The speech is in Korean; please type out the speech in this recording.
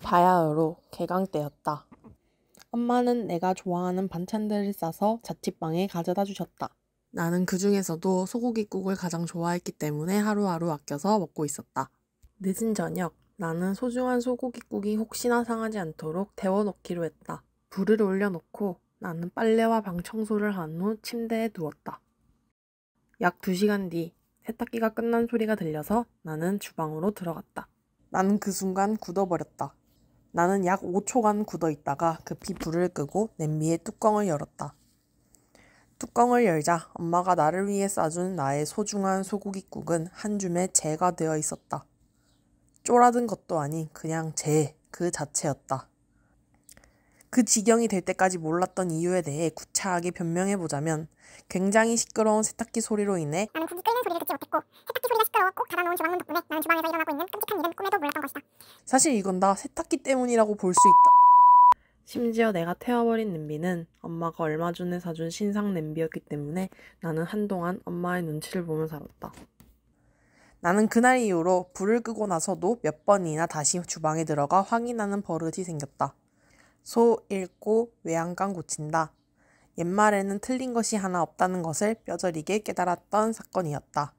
바야흐로 개강 때였다. 엄마는 내가 좋아하는 반찬들을 싸서 자취방에 가져다 주셨다. 나는 그 중에서도 소고기국을 가장 좋아했기 때문에 하루하루 아껴서 먹고 있었다. 늦은 저녁, 나는 소중한 소고기국이 혹시나 상하지 않도록 데워놓기로 했다. 불을 올려놓고 나는 빨래와 방 청소를 한 후 침대에 누웠다. 약 2시간 뒤 세탁기가 끝난 소리가 들려서 나는 주방으로 들어갔다. 나는 그 순간 굳어버렸다. 나는 약 5초간 굳어있다가 급히 불을 끄고 냄비의 뚜껑을 열었다. 뚜껑을 열자 엄마가 나를 위해 싸준 나의 소중한 소고기국은 한 줌에 재가 되어 있었다. 쪼라든 것도 아닌 그냥 재 그 자체였다. 그 지경이 될 때까지 몰랐던 이유에 대해 구차하게 변명해보자면 굉장히 시끄러운 세탁기 소리로 인해 나는 국이 끓는 소리를 듣지 못했고 세탁기 소리가 시끄러워 꼭 닫아놓은 주방문 덕분에 나는 주방에서 일어나고 있는 끔찍한 일은 꿈에도 몰랐던 것이다. 사실 이건 다 세탁기 때문이라고 볼 수 있다. 심지어 내가 태워버린 냄비는 엄마가 얼마 전에 사준 신상 냄비였기 때문에 나는 한동안 엄마의 눈치를 보며 살았다. 나는 그날 이후로 불을 끄고 나서도 몇 번이나 다시 주방에 들어가 확인하는 버릇이 생겼다. 소 잃고 외양간 고친다. 옛말에는 틀린 것이 하나 없다는 것을 뼈저리게 깨달았던 사건이었다.